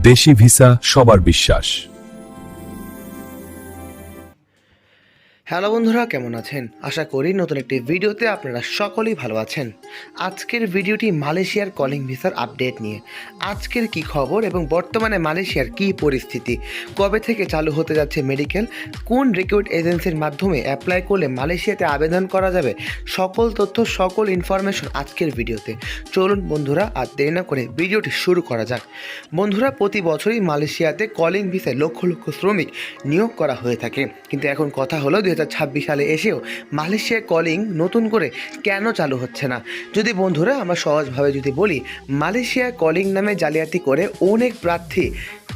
দেশি ভিসা সবার বিশ্বাস। হ্যালো বন্ধুরা, কেমন আছেন? আশা করি নতুন একটি ভিডিওতে আপনারা সকলেই ভালো আছেন। আজকের ভিডিওটি মালয়েশিয়ার কলিং ভিসার আপডেট নিয়ে। আজকের কি খবর এবং বর্তমানে মালয়েশিয়ার কি পরিস্থিতি, কবে থেকে চালু হতে যাচ্ছে মেডিকেল, কোন রিক্রুট এজেন্সির মাধ্যমে অ্যাপ্লাই করলে মালয়েশিয়াতে আবেদন করা যাবে, সকল তথ্য সকল ইনফরমেশন আজকের ভিডিওতে। চলুন বন্ধুরা, আর দেরি না করে ভিডিওটি শুরু করা যাক। বন্ধুরা, প্রতি বছরই মালয়েশিয়াতে কলিং ভিসায় লক্ষ লক্ষ শ্রমিক নিয়োগ করা হয়ে থাকে, কিন্তু এখন কথা হলো 2026 সালে এসেও মালয়েশিয়া কলিং নতুন করে কেন চালু হচ্ছে না। যদি বন্ধুরা আমরা সহজভাবে যদি বলি, মালয়েশিয়া কলিং নামে জালিয়াতি করে অনেক প্রার্থী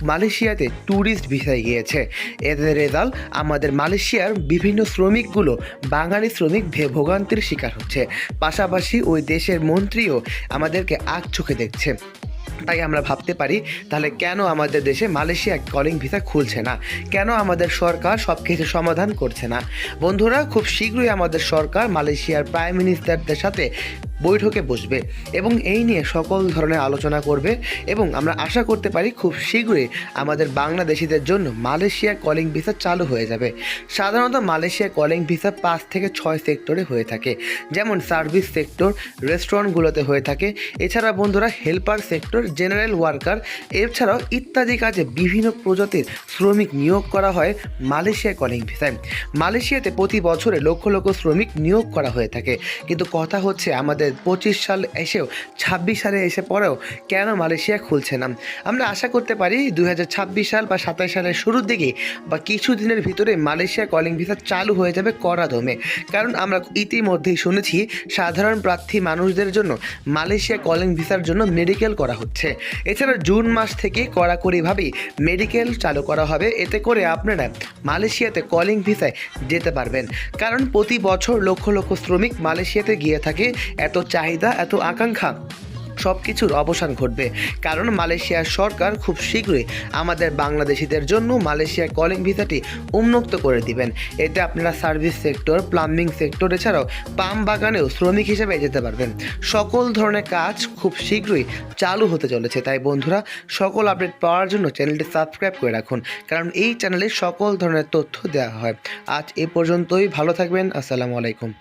মালয়েশিয়াতে ট্যুরিস্ট ভিসায় গিয়েছে। এদের রেজাল্ট আমাদের মালয়েশিয়ার বিভিন্ন শ্রমিকগুলো বাঙালি শ্রমিক ভোগান্তির শিকার হচ্ছে। পাশাপাশি ওই দেশের মন্ত্রীও আমাদেরকে আগ চোখে দেখছে। তাই আমরা ভাবতে পারি, তাহলে কেন আমাদের দেশে মালয়েশিয়া কলিং ভিসা খুলছে না, কেন আমাদের সরকার সব কিছু সমাধান করছে না। বন্ধুরা, খুব শীঘ্রই আমাদের সরকার মালয়েশিয়ার প্রাইম মিনিস্টারদের সাথে বৈঠকে বসবে এবং এই নিয়ে সকল ধরনের আলোচনা করবে, এবং আমরা আশা করতে পারি খুব শীঘ্রই আমাদের বাংলাদেশিদের জন্য মালয়েশিয়া কলিং ভিসা চালু হয়ে যাবে। সাধারণত মালয়েশিয়া কলিং ভিসা 5 থেকে 6 সেক্টরে হয়ে থাকে, যেমন সার্ভিস সেক্টর, রেস্টুরেন্টগুলোতে হয়ে থাকে। এছাড়া বন্ধুরা হেল্পার সেক্টর, জেনারেল ওয়ার্কার, এছাড়াও ইত্যাদি কাজে বিভিন্ন প্রজাতির শ্রমিক নিয়োগ করা হয় মালয়েশিয়া কলিং ভিসায়। মালয়েশিয়াতে প্রতি বছরে লক্ষ লক্ষ শ্রমিক নিয়োগ করা হয়ে থাকে, কিন্তু কথা হচ্ছে আমাদের 25 সাল এসেও 26 সালে এসে পরেও কেন মালয়েশিয়া খুলছে না। আমরা আশা করতে পারি 2026 সাল বা 27 সালের শুরুর দিকে বা কিছু দিনের ভিতরে মালয়েশিয়া কলিং ভিসা চালু হয়ে যাবে কড়াদমে। কারণ আমরা ইতিমধ্যেই শুনেছি সাধারণ প্রার্থী মানুষদের জন্য মালয়েশিয়া কলিং ভিসার জন্য মেডিকেল করা হচ্ছে। এছাড়া জুন মাস থেকে কড়াকড়িভাবেই মেডিকেল চালু করা হবে, এতে করে আপনারা মালয়েশিয়াতে কলিং ভিসায় যেতে পারবেন। কারণ প্রতি বছর লক্ষ লক্ষ শ্রমিক মালয়েশিয়াতে গিয়ে থাকে, এত চাহিদা, এত আকাঙ্ক্ষা, সব কিছুর অবসান ঘটবে। কারণ মালয়েশিয়ার সরকার খুব শীঘ্রই আমাদের বাংলাদেশিদের জন্য মালয়েশিয়া কলিং ভিসাটি উন্মুক্ত করে দিবেন। এতে আপনারা সার্ভিস সেক্টর, প্লাম্বিং সেক্টর, এছাড়াও পাম বাগানেও শ্রমিক হিসেবে যেতে পারবেন। সকল ধরনের কাজ খুব শীঘ্রই চালু হতে চলেছে। তাই বন্ধুরা, সকল আপডেট পাওয়ার জন্য চ্যানেলটি সাবস্ক্রাইব করে রাখুন, কারণ এই চ্যানেলে সকল ধরনের তথ্য দেওয়া হয়। আজ এ পর্যন্তই, ভালো থাকবেন। আসসালামু আলাইকুম।